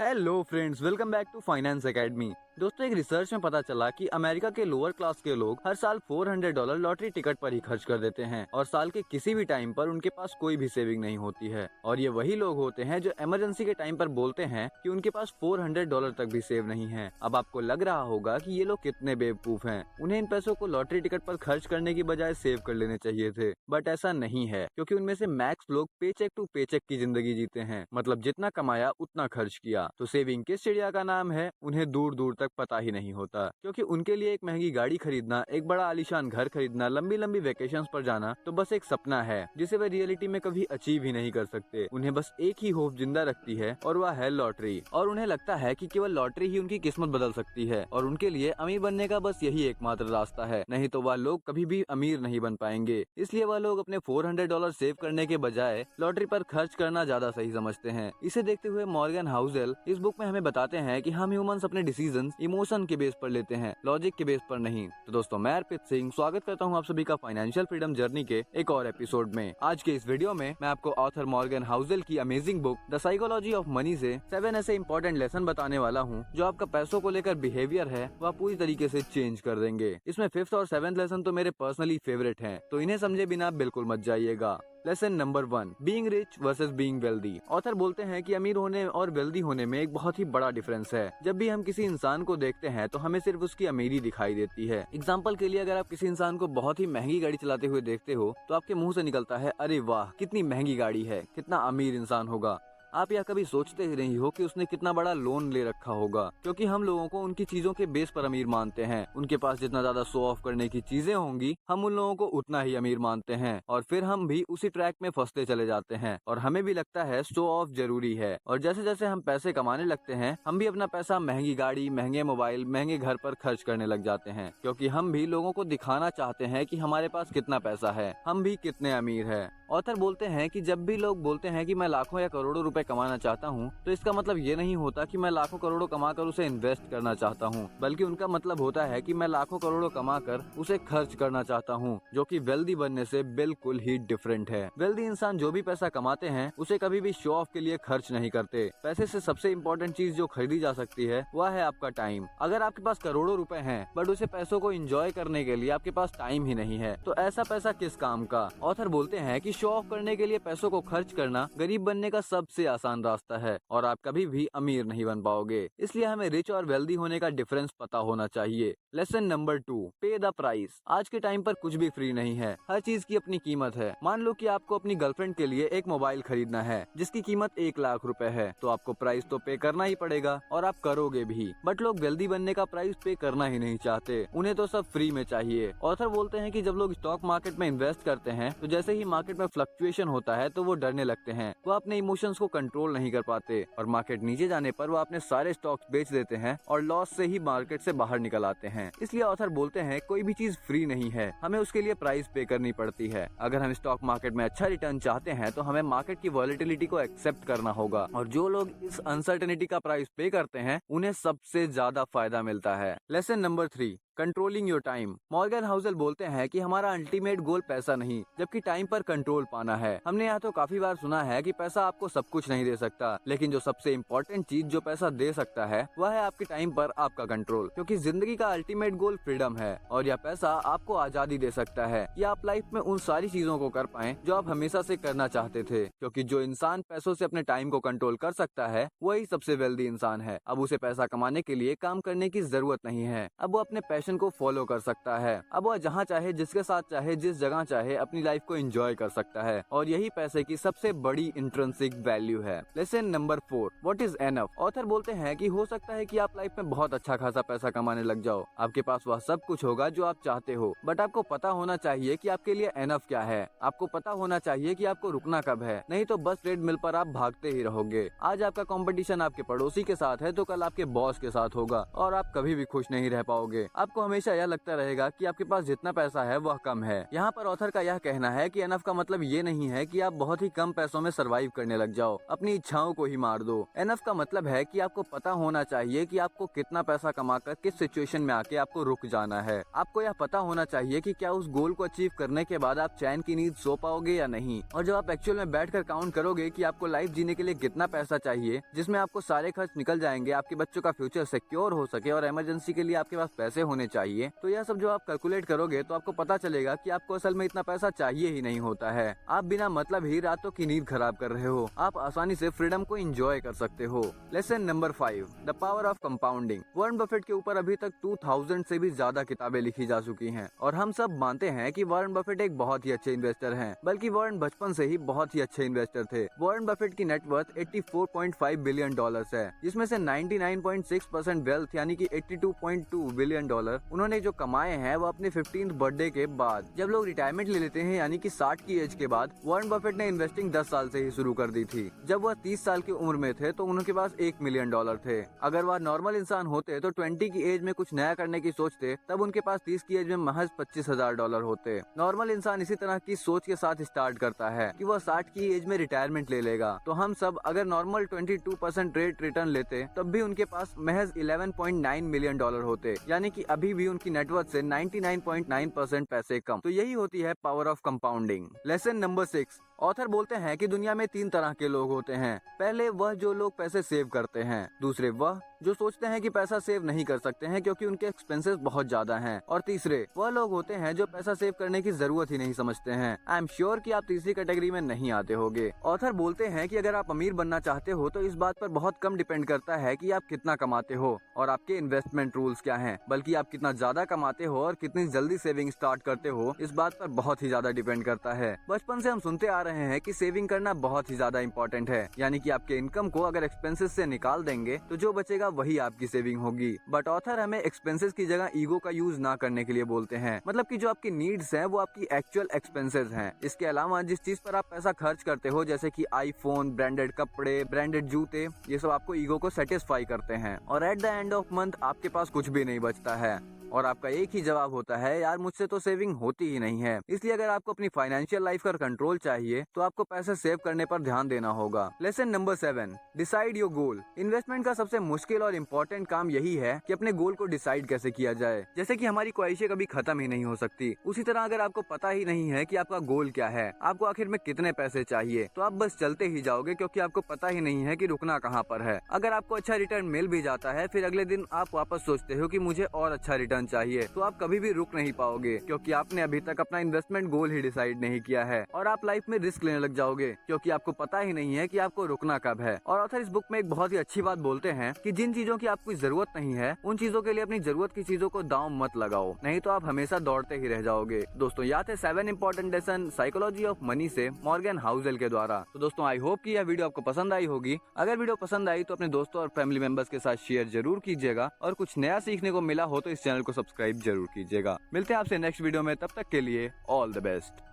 Hello friends, welcome back to finance academy. दोस्तों, एक research में पता चला कि अमेरिका के लोअर क्लास के लोग हर साल $400 लॉटरी टिकट पर ही खर्च कर देते हैं और साल के किसी भी टाइम पर उनके पास कोई भी सेविंग नहीं होती है। और ये वही लोग होते हैं जो इमरजेंसी के टाइम पर बोलते हैं कि उनके पास $400 तक भी सेव नहीं है। अब आपको लग रहा होगा कि ये लोग कितने बेवकूफ हैं, उन्हें इन पैसों को लॉटरी टिकट पर खर्च करने की बजाय सेव कर लेने चाहिए थे। बट ऐसा नहीं है, क्योंकि उनमें से मैक्स लोग पेचेक टू पेचेक की जिंदगी जीते हैं, मतलब जितना कमाया उतना खर्च किया। तो सेविंग किस चिड़िया का नाम है, उन्हें दूर दूर तक पता ही नहीं होता, क्योंकि उनके लिए एक महंगी गाड़ी खरीदना, एक बड़ा आलीशान घर खरीदना, लंबी लंबी वेकेशंस पर जाना तो बस एक सपना है जिसे वे रियलिटी में कभी अचीव ही नहीं कर सकते। उन्हें बस एक ही होप जिंदा रखती है और वह है लॉटरी। और उन्हें लगता है कि केवल लॉटरी ही उनकी किस्मत बदल सकती है और उनके लिए अमीर बनने का बस यही एकमात्र रास्ता है, नहीं तो वह लोग कभी भी अमीर नहीं बन पाएंगे। इसलिए वह लोग अपने $400 सेव करने के बजाय लॉटरी पर खर्च करना ज्यादा सही समझते हैं। इसे देखते हुए मॉर्गन हाउसेल इस बुक में हमें बताते हैं कि हम ह्यूमंस अपने डिसीजंस इमोशन के बेस पर लेते हैं, लॉजिक के बेस पर नहीं। तो दोस्तों, मैं अर्पित सिंह स्वागत करता हूं आप सभी का फाइनेंशियल फ्रीडम जर्नी के एक और एपिसोड में। आज के इस वीडियो में मैं आपको ऑथर मॉर्गन हाउसेल की amazing book the psychology of money से 7 ऐसे इंपॉर्टेंट लेसन बताने वाला हूं जो आपका पैसों को लेकर बिहेवियर है वह पूरी तरीके से चेंज कर देंगे। इसमें 5th और 7th लेसन तो मेरे पर्सनली फेवरेट हैं, तो इन्हें समझे बिना बिल्कुल मत जाइएगा। Lesson number 1, being rich versus being wealthy. Author बोलते हैं कि अमीर होने और वेल्दी होने में एक बहुत ही बड़ा डिफरेंस है। जब भी हम किसी इंसान को देखते हैं तो हमें सिर्फ उसकी अमीरी दिखाई देती है। एग्जाम्पल के लिए, अगर आप किसी इंसान को बहुत ही महंगी गाड़ी चलाते हुए देखते हो तो आपके मुंह से निकलता है, अरे वाह कितनी महंगी गाड़ी है, कितना अमीर इंसान होगा। आप यह कभी सोचते ही नहीं हो कि उसने कितना बड़ा लोन ले रखा होगा, क्योंकि हम लोगों को उनकी चीजों के बेस पर अमीर मानते हैं। उनके पास जितना ज्यादा शो ऑफ करने की चीजें होंगी, हम उन लोगों को उतना ही अमीर मानते हैं और फिर हम भी उसी ट्रैक में फंसते चले जाते हैं और हमें भी लगता है शो ऑफ जरूरी है। और जैसे जैसे हम पैसे कमाने लगते हैं, हम भी अपना पैसा महंगी गाड़ी, महंगे मोबाइल, महंगे घर पर खर्च करने लग जाते हैं, क्योंकि हम भी लोगों को दिखाना चाहते हैं कि हमारे पास कितना पैसा है, हम भी कितने अमीर है। ऑथर बोलते हैं कि जब भी लोग बोलते हैं कि मैं लाखों या करोड़ों रुपए कमाना चाहता हूँ, तो इसका मतलब ये नहीं होता कि मैं लाखों करोड़ों कमाकर उसे इन्वेस्ट करना चाहता हूँ, बल्कि उनका मतलब होता है कि मैं लाखों करोड़ों कमाकर उसे खर्च करना चाहता हूँ, जो कि वेल्दी बनने से बिल्कुल ही डिफरेंट है। वेल्दी इंसान जो भी पैसा कमाते हैं उसे कभी भी शो ऑफ के लिए खर्च नहीं करते। पैसे से सबसे इम्पोर्टेंट चीज जो खरीदी जा सकती है वह है आपका टाइम। अगर आपके पास करोड़ों रुपए हैं बट उसे पैसों को एंजॉय करने के लिए आपके पास टाइम ही नहीं है, तो ऐसा पैसा किस काम का। ऑथर बोलते हैं कि शो ऑफ करने के लिए पैसों को खर्च करना गरीब बनने का सबसे आसान रास्ता है और आप कभी भी अमीर नहीं बन पाओगे। इसलिए हमें रिच और वेल्दी होने का डिफरेंस पता होना चाहिए। लेसन नंबर 2, पे द प्राइस। आज के टाइम पर कुछ भी फ्री नहीं है, हर चीज की अपनी कीमत है। मान लो कि आपको अपनी गर्लफ्रेंड के लिए एक मोबाइल खरीदना है जिसकी कीमत 1 लाख रुपए है, तो आपको प्राइस तो पे करना ही पड़ेगा और आप करोगे भी। बट लोग वेल्दी बनने का प्राइस पे करना ही नहीं चाहते, उन्हें तो सब फ्री में चाहिए। ऑथर बोलते हैं कि जब लोग स्टॉक मार्केट में इन्वेस्ट करते हैं तो जैसे ही मार्केट में फ्लक्चुएशन होता है तो वो डरने लगते हैं, वो अपने इमोशंस को कंट्रोल नहीं कर पाते और मार्केट नीचे जाने पर वो अपने सारे स्टॉक्स बेच देते हैं और लॉस से ही मार्केट से बाहर निकल आते हैं। इसलिए ऑथर बोलते हैं कोई भी चीज फ्री नहीं है, हमें उसके लिए प्राइस पे करनी पड़ती है। अगर हम स्टॉक मार्केट में अच्छा रिटर्न चाहते हैं तो हमें मार्केट की वॉलेटिलिटी को एक्सेप्ट करना होगा और जो लोग इस अनसर्टेनिटी का प्राइस पे करते हैं उन्हें सबसे ज्यादा फायदा मिलता है। Lesson number 3, controlling your time. Morgan Housel बोलते हैं कि हमारा अल्टीमेट गोल पैसा नहीं, जबकि टाइम पर कंट्रोल पाना है। हमने यहाँ तो काफी बार सुना है कि पैसा आपको सब कुछ नहीं दे सकता, लेकिन जो सबसे इम्पोर्टेंट चीज जो पैसा दे सकता है वह है आपके टाइम पर आपका कंट्रोल, क्योंकि जिंदगी का अल्टीमेट गोल फ्रीडम है और यह पैसा आपको आजादी दे सकता है कि आप लाइफ में उन सारी चीजों को कर पाएं जो आप हमेशा से करना चाहते थे। क्योंकि जो इंसान पैसों से अपने टाइम को कंट्रोल कर सकता है वही सबसे वेल्दी इंसान है। अब उसे पैसा कमाने के लिए काम करने की जरूरत नहीं है, अब वो अपने पैशन को फॉलो कर सकता है। अब वह जहाँ चाहे, जिसके साथ चाहे, जिस जगह चाहे अपनी लाइफ को एंजॉय कर सकता है और यही पैसे की सबसे बड़ी इंट्रिंसिक वैल्यू है। Lesson number 4, what is enough. Author बोलते हैं कि हो सकता है कि आप लाइफ में बहुत अच्छा खासा पैसा कमाने लग जाओ, आपके पास वह सब कुछ होगा जो आप चाहते हो, बट आपको पता होना चाहिए कि आपके लिए एनफ क्या है। आपको पता होना चाहिए कि आपको रुकना कब है, नहीं तो बस ट्रेडमिल पर आप भागते ही रहोगे। आज आपका कंपटीशन आपके पड़ोसी के साथ है तो कल आपके बॉस के साथ होगा और आप कभी भी खुश नहीं रह पाओगे। आप आपको हमेशा यह लगता रहेगा कि आपके पास जितना पैसा है वह कम है। यहाँ पर ऑथर का यह कहना है कि एनफ का मतलब ये नहीं है कि आप बहुत ही कम पैसों में सरवाइव करने लग जाओ, अपनी इच्छाओं को ही मार दो। एनफ का मतलब है कि आपको पता होना चाहिए कि आपको कितना पैसा कमाकर किस सिचुएशन में आके आपको रुक जाना है। आपको यह पता होना चाहिए कि क्या उस गोल को अचीव करने के बाद आप चैन की नींद सो पाओगे या नहीं। और जब आप एक्चुअल में बैठकर काउंट करोगे कि आपको लाइफ जीने के लिए कितना पैसा चाहिए, जिसमें आपको सारे खर्च निकल जाएंगे, आपके बच्चों का फ्यूचर सिक्योर हो सके और इमरजेंसी के लिए आपके पास पैसे होने चाहिए, तो यह सब जो आप कैलकुलेट करोगे तो आपको पता चलेगा कि आपको असल में इतना पैसा चाहिए ही नहीं होता है। आप बिना मतलब ही रातों की नींद खराब कर रहे हो। आप आसानी से फ्रीडम को एंजॉय कर सकते हो। Lesson number 5, the power of compounding. Warren Buffett के ऊपर अभी तक 2000 से भी ज्यादा किताबें लिखी जा चुकी हैं और हम सब मानते हैं कि वॉरेन बफेट एक बहुत ही अच्छे इन्वेस्टर हैं। बल्कि वॉरेन बचपन से ही बहुत ही अच्छे इन्वेस्टर थे। वॉरेन बफेट की नेटवर्थ $84.5 बिलियन है, जिसमें से 99.6% वेल्थ यानी कि $82.2 बिलियन उन्होंने जो कमाए हैं वो अपने 15th बर्थडे के बाद। जब लोग रिटायरमेंट ले लेते हैं यानी कि 60 की एज के बाद, वॉरेन बफेट ने इन्वेस्टिंग 10 साल से ही शुरू कर दी थी। जब वह 30 साल की उम्र में थे तो उनके पास $1 मिलियन थे। अगर वह नॉर्मल इंसान होते तो 20 की एज में कुछ नया करने की सोचते, तब उनके पास 30 की एज में महज $25,000 होते। नॉर्मल इंसान इसी तरह की सोच के साथ स्टार्ट करता है कि वह 60 की एज में रिटायरमेंट ले लेगा। तो हम सब अगर नॉर्मल 22% रेट रिटर्न लेते तब भी उनके पास महज $11.9 मिलियन होते, यानी कि अभी भी उनकी नेटवर्थ से 99.9% पैसे कम। तो यही होती है power of compounding. Lesson number 6, author बोलते हैं कि दुनिया में 3 तरह के लोग होते हैं। पहले वह जो लोग पैसे सेव करते हैं, दूसरे वह जो सोचते हैं कि पैसा सेव नहीं कर सकते हैं क्योंकि उनके एक्सपेंसेस बहुत ज्यादा हैं, और तीसरे वह लोग होते हैं जो पैसा सेव करने की जरूरत ही नहीं समझते हैं। आई एम श्योर कि आप तीसरी कैटेगरी में नहीं आते होंगे। ऑथर बोलते हैं कि अगर आप अमीर बनना चाहते हो तो इस बात पर बहुत कम डिपेंड करता है कि आप कितना कमाते हो और आपके इन्वेस्टमेंट रूल्स क्या हैं, बल्कि आप कितना ज्यादा कमाते हो और कितनी जल्दी सेविंग स्टार्ट करते हो, इस बात पर बहुत ही ज्यादा डिपेंड करता है। बचपन से हम सुनते आ रहे हैं कि सेविंग करना बहुत ही ज्यादा इम्पोर्टेंट है, यानी कि आपके इनकम को अगर एक्सपेंसेस से निकाल देंगे तो जो बचेगा वही आपकी सेविंग होगी। बट ऑथर हमें एक्सपेंसेस की जगह ईगो का यूज ना करने के लिए बोलते हैं। मतलब कि जो आपकी नीड्स हैं वो आपकी एक्चुअल एक्सपेंसेस हैं। इसके अलावा जिस चीज पर आप पैसा खर्च करते हो, जैसे कि आईफोन, ब्रांडेड कपड़े, ब्रांडेड जूते, ये सब आपको ईगो को सेटिस्फाई करते हैं और at the end of month आपके पास कुछ भी नहीं बचता है और आपका एक ही जवाब होता है, यार मुझसे तो सेविंग होती ही नहीं है। इसलिए अगर आपको अपनी फाइनेंशियल लाइफ का कंट्रोल चाहिए तो आपको पैसे सेव करने पर ध्यान देना होगा। Lesson number 7, decide your goal. Investment का सबसे मुश्किल और इम्पोर्टेंट काम यही है कि अपने गोल को डिसाइड कैसे किया जाए। जैसे कि हमारी ख्वाहिशें कभी खत्म ही नहीं हो सकती, उसी तरह अगर आपको पता ही नहीं है कि आपका गोल क्या है, आपको आखिर में कितने पैसे चाहिए, तो आप बस चलते ही जाओगे क्योंकि आपको पता ही नहीं है कि रुकना कहाँ पर है। अगर आपको अच्छा रिटर्न मिल भी जाता है, फिर अगले दिन आप वापस सोचते हो कि मुझे और अच्छा रिटर्न चाहिए, तो आप कभी भी रुक नहीं पाओगे क्योंकि आपने अभी तक अपना इन्वेस्टमेंट गोल ही डिसाइड नहीं किया है। और आप लाइफ में रिस्क लेने लग जाओगे क्योंकि आपको पता ही नहीं है कि आपको रुकना कब है। और ऑथर इस बुक में एक बहुत ही अच्छी बात बोलते हैं कि जिन चीजों की आपको जरूरत नहीं है, उन चीजों के लिए अपनी जरूरत की चीजों को दांव मत लगाओ, नहीं तो आप हमेशा दौड़ते ही रह जाओगे। दोस्तों, याद है 7 important lesson psychology of money से मॉर्गन हाउसेल के द्वारा। तो दोस्तों, आई होप कि यह वीडियो आपको पसंद आई होगी। अगर वीडियो पसंद आई तो अपने दोस्तों और फैमिली मेंबर्स के साथ शेयर जरूर कीजिएगा और कुछ नया सीखने को मिला हो तो इस चैनल को सब्सक्राइब जरूर कीजिएगा। मिलते हैं आपसे नेक्स्ट वीडियो में, तब तक के लिए ऑल द बेस्ट।